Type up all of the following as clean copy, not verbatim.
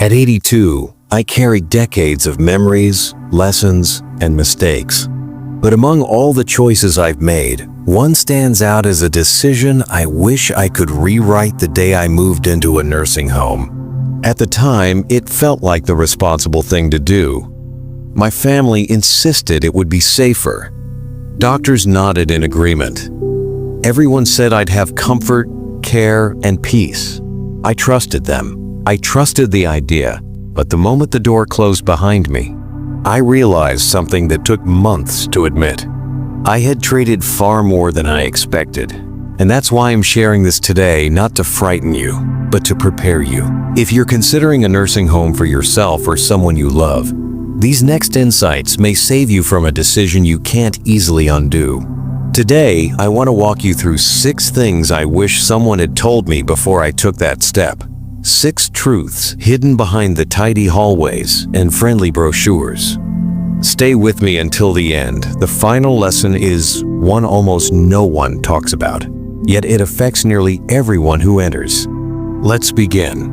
At 82, I carry decades of memories, lessons, and mistakes. But among all the choices I've made, one stands out as a decision I wish I could rewrite the day I moved into a nursing home. At the time, it felt like the responsible thing to do. My family insisted it would be safer. Doctors nodded in agreement. Everyone said I'd have comfort, care, and peace. I trusted them. I trusted the idea. But the moment the door closed behind me, I realized something that took months to admit. I had traded far more than I expected. And that's why I'm sharing this today, not to frighten you, but to prepare you. If you're considering a nursing home for yourself or someone you love, these next insights may save you from a decision you can't easily undo. Today, I want to walk you through 6 things I wish someone had told me before I took that step. 6 truths hidden behind the tidy hallways and friendly brochures. Stay with me until the end. The final lesson is one almost no one talks about, yet it affects nearly everyone who enters. Let's begin.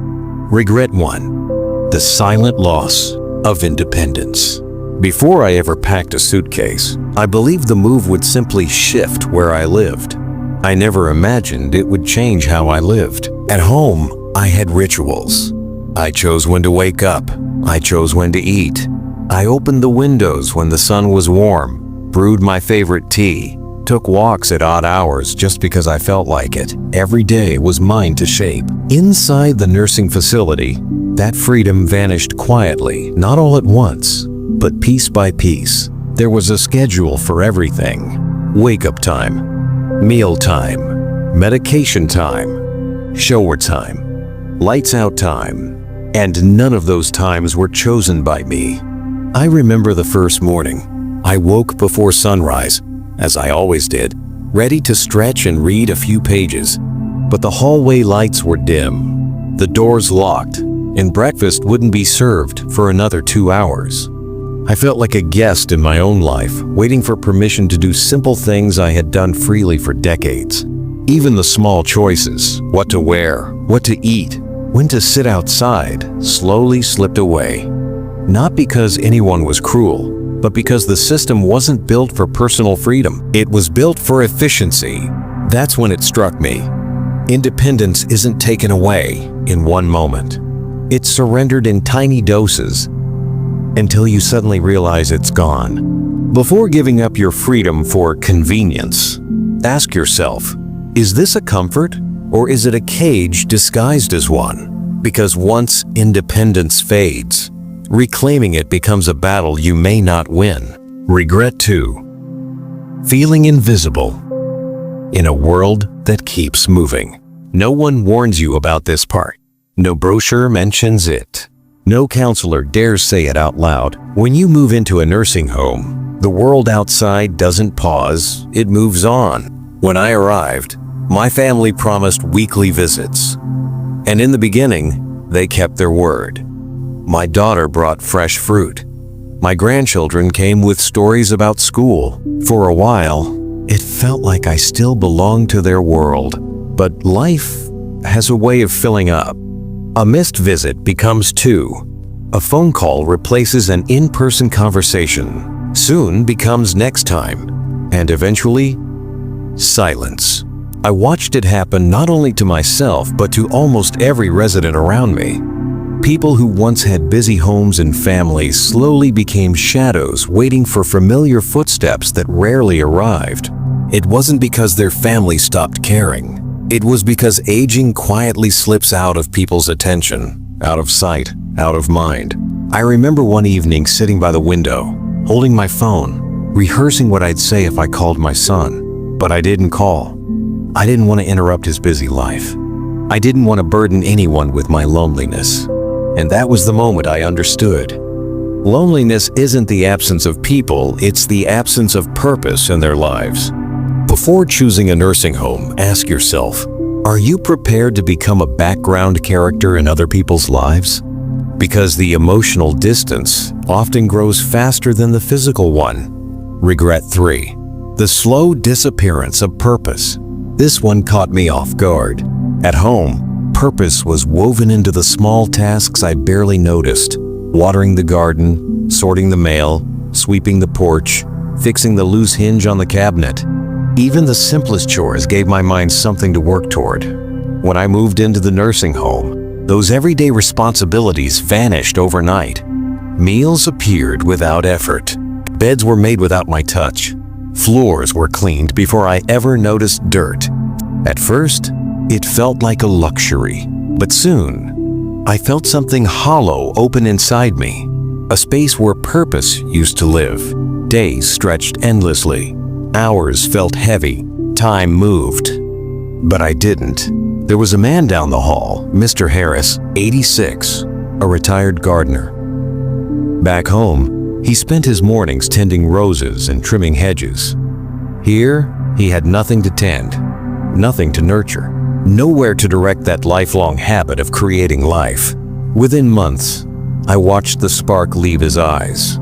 Regret 1. The silent loss of independence. Before I ever packed a suitcase, I believed the move would simply shift where I lived. I never imagined it would change how I lived. At home, I had rituals. I chose when to wake up. I chose when to eat. I opened the windows when the sun was warm, brewed my favorite tea, took walks at odd hours just because I felt like it. Every day was mine to shape. Inside the nursing facility, that freedom vanished quietly, not all at once, but piece by piece. There was a schedule for everything. Wake-up time, meal time, medication time, shower time, lights out time, and none of those times were chosen by me. I remember the first morning. I woke before sunrise, as I always did, ready to stretch and read a few pages. But the hallway lights were dim, the doors locked, and breakfast wouldn't be served for another 2 hours. I felt like a guest in my own life, waiting for permission to do simple things I had done freely for decades. Even the small choices, what to wear, what to eat, when to sit outside, slowly slipped away. Not because anyone was cruel, but because the system wasn't built for personal freedom. It was built for efficiency. That's when it struck me. Independence isn't taken away in one moment. It's surrendered in tiny doses until you suddenly realize it's gone. Before giving up your freedom for convenience, ask yourself, is this a comfort or is it a cage disguised as one? Because once independence fades, reclaiming it becomes a battle you may not win. Regret 2. Feeling invisible in a world that keeps moving. No one warns you about this part. No brochure mentions it. No counselor dares say it out loud. When you move into a nursing home, the world outside doesn't pause, it moves on. When I arrived, my family promised weekly visits. And in the beginning, they kept their word. My daughter brought fresh fruit. My grandchildren came with stories about school. For a while, it felt like I still belonged to their world. But life has a way of filling up. A missed visit becomes 2. A phone call replaces an in-person conversation. Soon becomes next time. And eventually, silence. I watched it happen not only to myself, but to almost every resident around me. People who once had busy homes and families slowly became shadows waiting for familiar footsteps that rarely arrived. It wasn't because their family stopped caring. It was because aging quietly slips out of people's attention, out of sight, out of mind. I remember one evening sitting by the window, holding my phone, rehearsing what I'd say if I called my son. But I didn't call. I didn't want to interrupt his busy life. I didn't want to burden anyone with my loneliness. And that was the moment I understood. Loneliness isn't the absence of people, it's the absence of purpose in their lives. Before choosing a nursing home, ask yourself, are you prepared to become a background character in other people's lives? Because the emotional distance often grows faster than the physical one. Regret 3. The slow disappearance of purpose. This one caught me off guard. At home, purpose was woven into the small tasks I barely noticed. Watering the garden, sorting the mail, sweeping the porch, fixing the loose hinge on the cabinet. Even the simplest chores gave my mind something to work toward. When I moved into the nursing home, those everyday responsibilities vanished overnight. Meals appeared without effort. Beds were made without my touch. Floors were cleaned before I ever noticed dirt. At first, it felt like a luxury, but soon, I felt something hollow open inside me, a space where purpose used to live. Days stretched endlessly, hours felt heavy, time moved. But I didn't. There was a man down the hall, Mr. Harris, 86, a retired gardener. Back home, he spent his mornings tending roses and trimming hedges. Here, he had nothing to tend, nothing to nurture, nowhere to direct that lifelong habit of creating life. Within months, I watched the spark leave his eyes.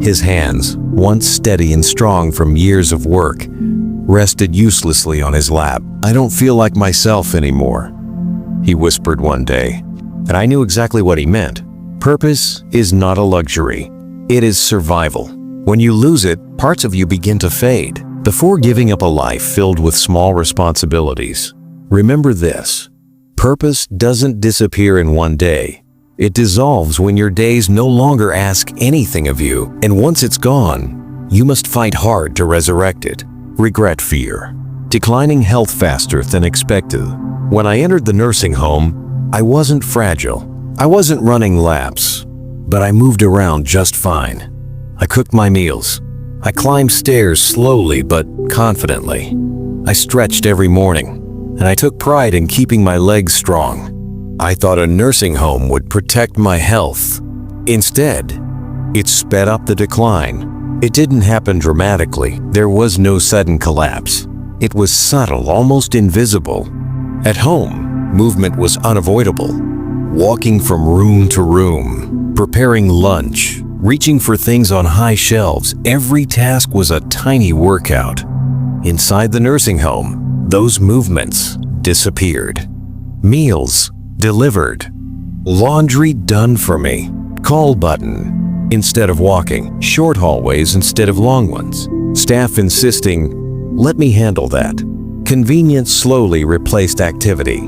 His hands, once steady and strong from years of work, rested uselessly on his lap. "I don't feel like myself anymore," he whispered one day, and I knew exactly what he meant. Purpose is not a luxury. It is survival. When you lose it, parts of you begin to fade. Before giving up a life filled with small responsibilities, remember this: purpose doesn't disappear in one day. It dissolves when your days no longer ask anything of you, and once it's gone, you must fight hard to resurrect it. Regret, fear, declining health faster than expected. When I entered the nursing home, I wasn't fragile. I wasn't running laps, but I moved around just fine. I cooked my meals. I climbed stairs slowly but confidently. I stretched every morning, and I took pride in keeping my legs strong. I thought a nursing home would protect my health. Instead, it sped up the decline. It didn't happen dramatically. There was no sudden collapse. It was subtle, almost invisible. At home, movement was unavoidable. Walking from room to room, preparing lunch, reaching for things on high shelves, every task was a tiny workout. Inside the nursing home, those movements disappeared. Meals delivered. Laundry done for me. Call button instead of walking. Short hallways instead of long ones. Staff insisting, "Let me handle that." Convenience slowly replaced activity.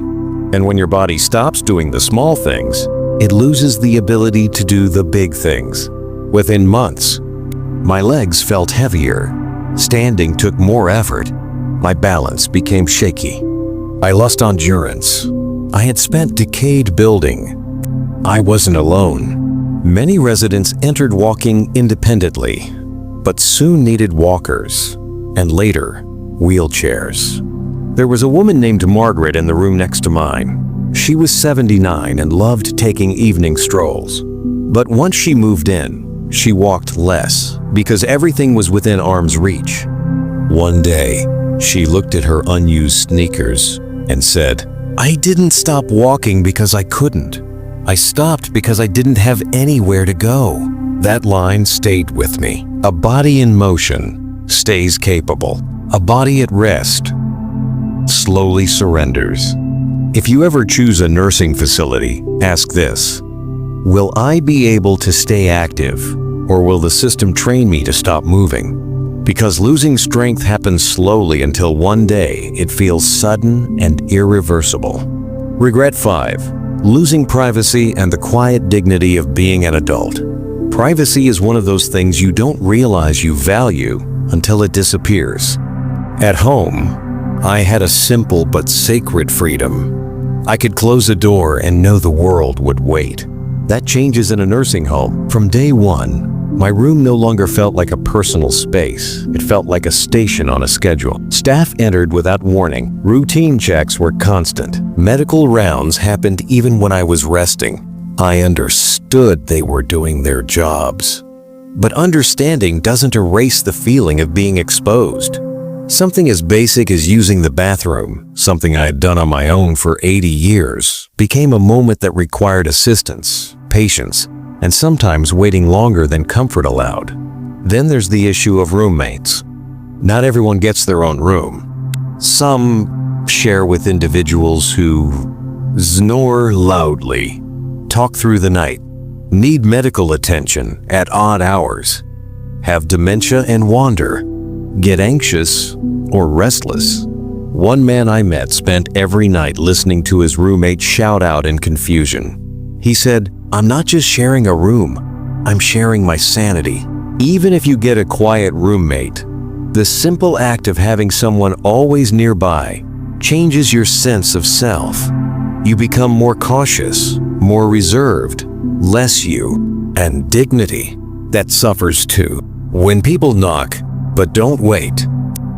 And when your body stops doing the small things, it loses the ability to do the big things. Within months, my legs felt heavier. Standing took more effort. My balance became shaky. I lost endurance. I had spent decades building. I wasn't alone. Many residents entered walking independently, but soon needed walkers, and later, wheelchairs. There was a woman named Margaret in the room next to mine. She was 79 and loved taking evening strolls. But once she moved in, she walked less because everything was within arm's reach. One day, she looked at her unused sneakers and said, "I didn't stop walking because I couldn't. I stopped because I didn't have anywhere to go." That line stayed with me. A body in motion stays capable. A body at rest slowly surrenders. If you ever choose a nursing facility, ask this: will I be able to stay active, or will the system train me to stop moving? Because losing strength happens slowly until one day it feels sudden and irreversible. Regret 5. Losing privacy and the quiet dignity of being an adult. Privacy is one of those things you don't realize you value until it disappears. At home, I had a simple but sacred freedom. I could close a door and know the world would wait. That changes in a nursing home. From day one, my room no longer felt like a personal space. It felt like a station on a schedule. Staff entered without warning. Routine checks were constant. Medical rounds happened even when I was resting. I understood they were doing their jobs. But understanding doesn't erase the feeling of being exposed. Something as basic as using the bathroom, something I had done on my own for 80 years, became a moment that required assistance, patience, and sometimes waiting longer than comfort allowed. Then there's the issue of roommates. Not everyone gets their own room. Some share with individuals who snore loudly, talk through the night, need medical attention at odd hours, have dementia and wander, get anxious or restless. One man I met spent every night listening to his roommate shout out in confusion. He said, "I'm not just sharing a room, I'm sharing my sanity." Even if you get a quiet roommate, the simple act of having someone always nearby changes your sense of self. You become more cautious, more reserved, less you, and dignity that suffers too. When people knock, but don't wait.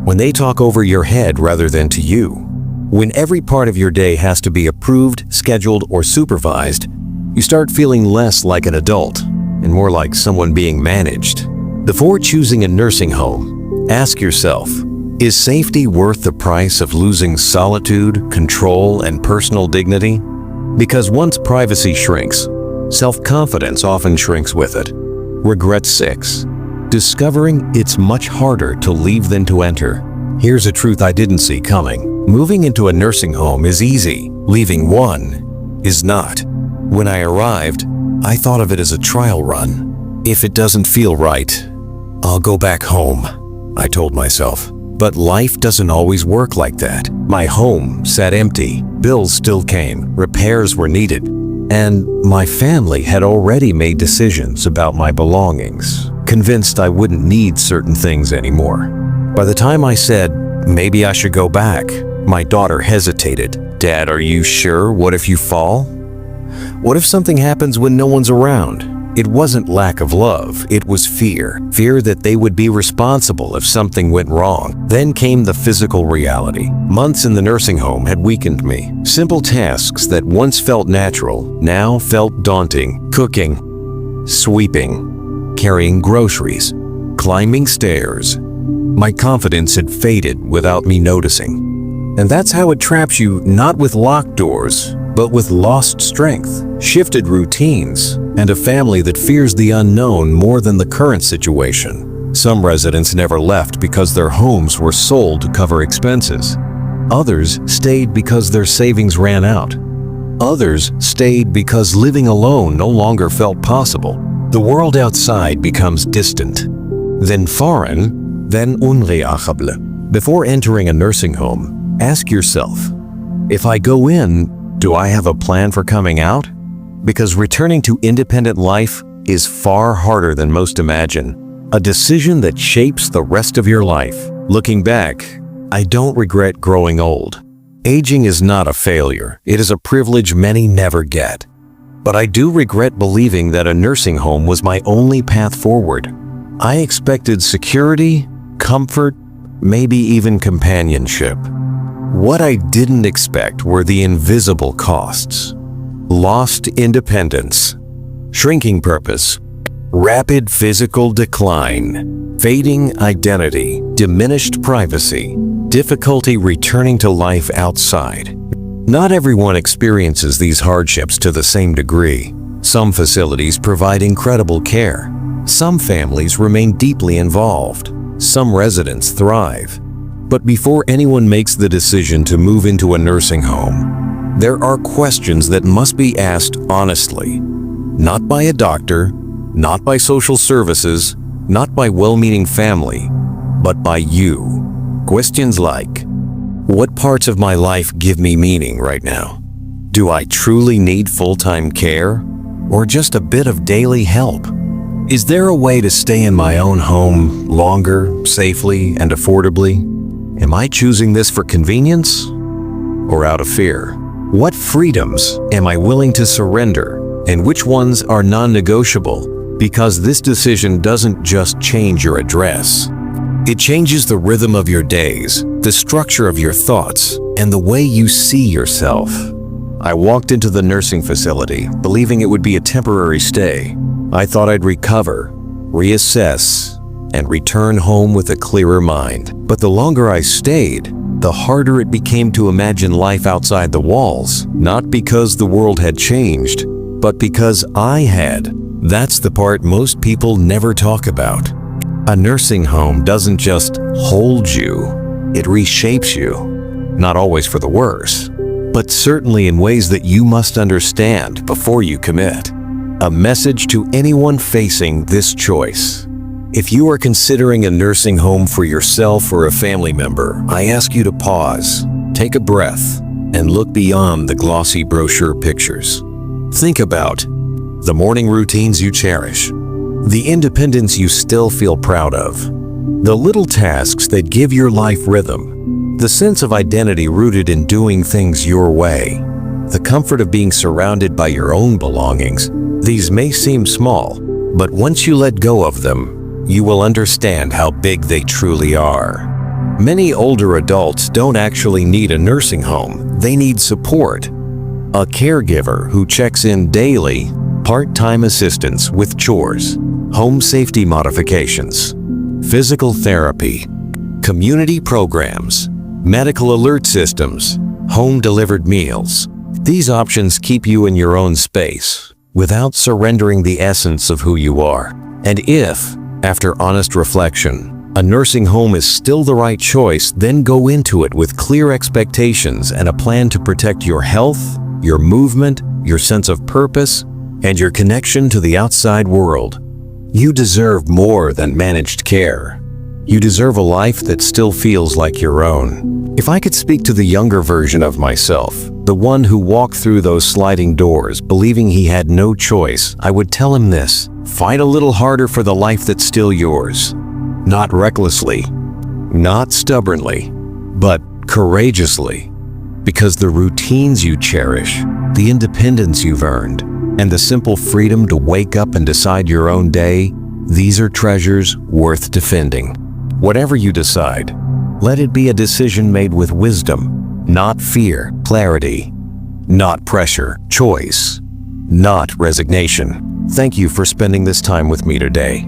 When they talk over your head rather than to you. When every part of your day has to be approved, scheduled, or supervised, you start feeling less like an adult and more like someone being managed. Before choosing a nursing home, ask yourself, is safety worth the price of losing solitude, control, and personal dignity? Because once privacy shrinks, self-confidence often shrinks with it. Regret 6. Discovering it's much harder to leave than to enter. Here's a truth I didn't see coming. Moving into a nursing home is easy. Leaving one is not. When I arrived, I thought of it as a trial run. If it doesn't feel right, I'll go back home, I told myself. But life doesn't always work like that. My home sat empty, bills still came, repairs were needed, and my family had already made decisions about my belongings, convinced I wouldn't need certain things anymore. By the time I said, maybe I should go back, my daughter hesitated. "Dad, are you sure? What if you fall? What if something happens when no one's around?" It wasn't lack of love, it was fear. Fear that they would be responsible if something went wrong. Then came the physical reality. Months in the nursing home had weakened me. Simple tasks that once felt natural now felt daunting. Cooking, sweeping, carrying groceries, climbing stairs. My confidence had faded without me noticing. And that's how it traps you, not with locked doors, but with lost strength, shifted routines, and a family that fears the unknown more than the current situation. Some residents never left because their homes were sold to cover expenses. Others stayed because their savings ran out. Others stayed because living alone no longer felt possible. The world outside becomes distant, then foreign, then unreachable. Before entering a nursing home, ask yourself, if I go in, do I have a plan for coming out? Because returning to independent life is far harder than most imagine. A decision that shapes the rest of your life. Looking back, I don't regret growing old. Aging is not a failure. It is a privilege many never get. But I do regret believing that a nursing home was my only path forward. I expected security, comfort, maybe even companionship. What I didn't expect were the invisible costs. Lost independence, shrinking purpose, rapid physical decline, fading identity, diminished privacy, difficulty returning to life outside. Not everyone experiences these hardships to the same degree. Some facilities provide incredible care. Some families remain deeply involved. Some residents thrive. But before anyone makes the decision to move into a nursing home, there are questions that must be asked honestly. Not by a doctor, not by social services, not by well-meaning family, but by you. Questions like, what parts of my life give me meaning right now? Do I truly need full-time care, or just a bit of daily help? Is there a way to stay in my own home longer, safely, and affordably? Am I choosing this for convenience or out of fear? What freedoms am I willing to surrender, and which ones are non-negotiable? Because this decision doesn't just change your address. It changes the rhythm of your days, the structure of your thoughts, and the way you see yourself. I walked into the nursing facility, believing it would be a temporary stay. I thought I'd recover, reassess, and return home with a clearer mind. But the longer I stayed, the harder it became to imagine life outside the walls, not because the world had changed, but because I had. That's the part most people never talk about. A nursing home doesn't just hold you, it reshapes you. Not always for the worse, but certainly in ways that you must understand before you commit. A message to anyone facing this choice. If you are considering a nursing home for yourself or a family member, I ask you to pause, take a breath, and look beyond the glossy brochure pictures. Think about the morning routines you cherish, the independence you still feel proud of, the little tasks that give your life rhythm, the sense of identity rooted in doing things your way, the comfort of being surrounded by your own belongings. These may seem small, but once you let go of them, you will understand how big they truly are. Many older adults don't actually need a nursing home, they need support. A caregiver who checks in daily, part-time assistance with chores, home safety modifications, physical therapy, community programs, medical alert systems, home-delivered meals. These options keep you in your own space, without surrendering the essence of who you are. And if, after honest reflection, a nursing home is still the right choice, then go into it with clear expectations and a plan to protect your health, your movement, your sense of purpose, and your connection to the outside world. You deserve more than managed care. You deserve a life that still feels like your own. If I could speak to the younger version of myself, the one who walked through those sliding doors believing he had no choice, I would tell him this: fight a little harder for the life that's still yours. Not recklessly, not stubbornly, but courageously. Because the routines you cherish, the independence you've earned, and the simple freedom to wake up and decide your own day, these are treasures worth defending. Whatever you decide, let it be a decision made with wisdom, not fear, clarity, not pressure, choice, not resignation. Thank you for spending this time with me today.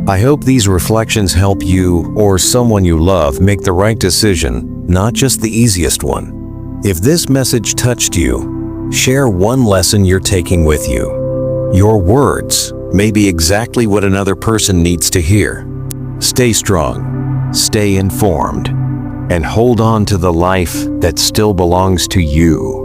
I hope these reflections help you or someone you love make the right decision, not just the easiest one. If this message touched you, share one lesson you're taking with you. Your words may be exactly what another person needs to hear. Stay strong, stay informed, and hold on to the life that still belongs to you.